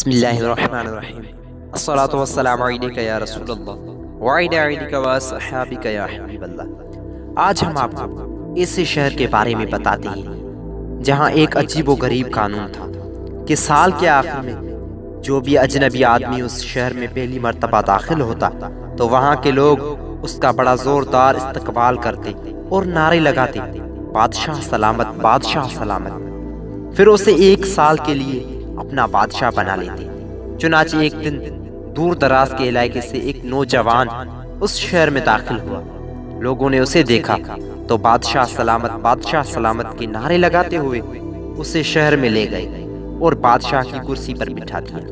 بسم اللہ الرحمن الرحیم الصلاۃ والسلام علیک یا رسول اللہ وعلی آلک واصحابک یا حبیب اللہ۔ آج ہم آپ کو ایسے شہر کے بارے میں بتاتے ہیں جہاں ایک عجیب و غریب قانون تھا کہ سال کے آخر میں جو بھی اجنبی آدمی اس شہر میں پہلی مرتبہ داخل ہوتا تو وہاں کے لوگ اس کا بڑا زوردار استقبال کرتے اور نعرے لگاتے، بادشاہ سلامت، بادشاہ سلامت۔ پھر اسے ایک سال کے لیے اپنا بادشاہ بنا لیتے۔ چنانچہ ایک دن دور دراز کے علاقے سے ایک نوجوان اس شہر میں داخل ہوا۔ لوگوں نے اسے دیکھا تو بادشاہ سلامت، بادشاہ سلامت کے نعرے لگاتے ہوئے اسے شہر میں لے گئے اور بادشاہ کی کرسی پر بٹھا دیا۔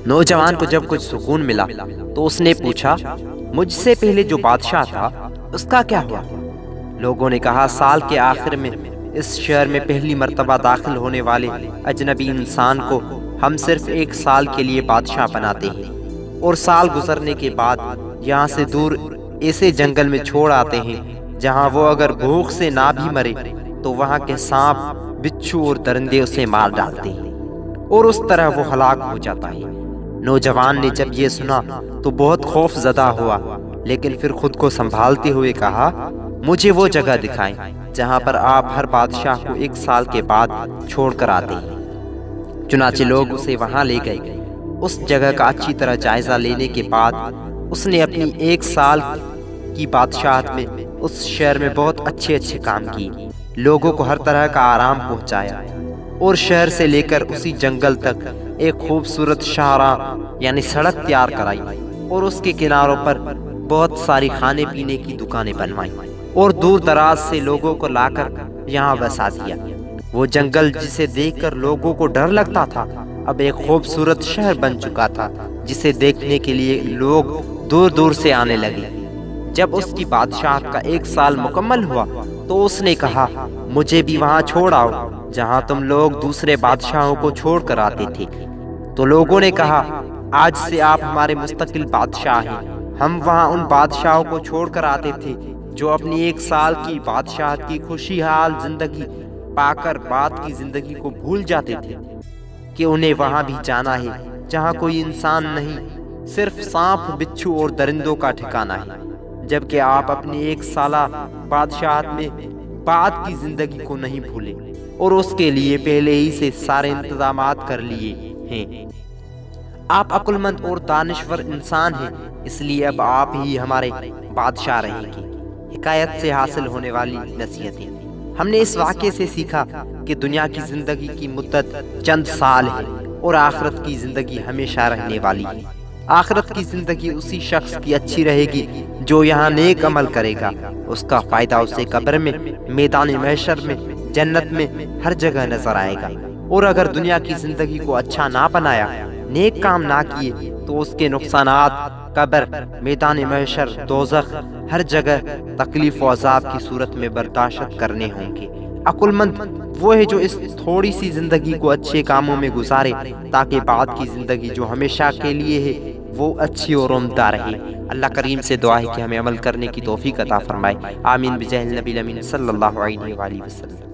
نوجوان کو جب کچھ سکون ملا تو اس نے پوچھا، مجھ سے پہلے جو بادشاہ تھا اس کا کیا ہوا؟ لوگوں نے کہا، سال کے آخر میں اس شہر میں پہلی مرتبہ داخل ہونے والے اجنبی انسان کو ہم صرف ایک سال کے لیے بادشاہ بناتے ہیں، اور سال گزرنے کے بعد یہاں سے دور ایسے جنگل میں چھوڑ آتے ہیں جہاں وہ اگر بھوک سے نہ بھی مرے تو وہاں کے سانپ، بچھو اور درندے اسے مار ڈالتے ہیں اور اس طرح وہ ہلاک ہو جاتا ہے۔ نوجوان نے جب یہ سنا تو بہت خوف زدہ ہوا، لیکن پھر خود کو سنبھالتے ہوئے کہا، مجھے وہ جگہ دکھائیں جہاں پر آپ ہر بادشاہ کو ایک سال کے بعد چھوڑ کر آتے ہیں۔ چنانچہ لوگ اسے وہاں لے گئے۔ اس جگہ کا اچھی طرح جائزہ لینے کے بعد اس نے اپنی ایک سال کی بادشاہت میں اس شہر میں بہت اچھے کام کیے، لوگوں کو ہر طرح کا آرام پہنچایا اور شہر سے لے کر اسی جنگل تک ایک خوبصورت شاہراہ یعنی سڑک تیار کرائی اور اس کے کناروں پر بہت ساری کھانے پینے کی دکانیں بنوائیں اور دور دراز سے لوگوں کو لا کر یہاں بسا دیا۔ وہ جنگل جسے دیکھ کر لوگوں کو ڈر لگتا تھا اب ایک خوبصورت شہر بن چکا تھا جسے دیکھنے کے لیے لوگ دور دور سے آنے لگے۔ جب اس کی بادشاہت کا ایک سال مکمل ہوا تو اس نے کہا، مجھے بھی وہاں چھوڑ آؤ جہاں تم لوگ دوسرے بادشاہوں کو چھوڑ کر آتے تھے۔ تو لوگوں نے کہا، آج سے آپ ہمارے مستقل بادشاہ ہیں۔ ہم وہاں ان بادشاہوں کو چھوڑ کر آتے تھے جو اپنی ایک سال کی بادشاہت کی خوشحال زندگی پا کر بعد کی زندگی کو بھول جاتے تھے کہ انہیں وہاں بھی جانا ہے جہاں کوئی انسان نہیں، صرف سانپ، بچھو اور درندوں کا ٹھکانہ ہے، جبکہ آپ اپنی ایک سالہ بادشاہت میں بعد کی زندگی کو نہیں بھولے اور اس کے لیے پہلے ہی سے سارے انتظامات کر لیے ہیں۔ آپ عقل مند اور دانشور انسان ہیں، اس لیے اب آپ ہی ہمارے بادشاہ رہیں گے۔ حکایت سے حاصل ہونے والی نصیحتیں۔ ہم نے اس واقعے سے سیکھا کہ دنیا کی زندگی کی مدت چند سال ہے اور آخرت کی زندگی ہمیشہ رہنے والی ہے۔ آخرت کی زندگی اسی شخص کی اچھی رہے گی جو یہاں نیک عمل کرے گا، اس کا فائدہ اسے قبر میں، میدان محشر میں، جنت میں، ہر جگہ نظر آئے گا۔ اور اگر دنیا کی زندگی کو اچھا نہ بنایا، نیک کام نہ کیے تو اس کے نقصانات قبر، میدان محشر، دوزخ، ہر جگہ تکلیف و عذاب کی صورت میں برداشت کرنے ہوں گے۔ عقل مند وہ ہے جو اس تھوڑی سی زندگی کو اچھے کاموں میں گزارے تاکہ بعد کی زندگی جو ہمیشہ کے لیے ہے وہ اچھی اور عمدہ رہے۔ اللہ کریم سے دعا ہے کہ ہمیں عمل کرنے کی توفیق عطا فرمائے۔ آمین بجاہ النبی الامین صلی اللہ علیہ وآلہ وسلم۔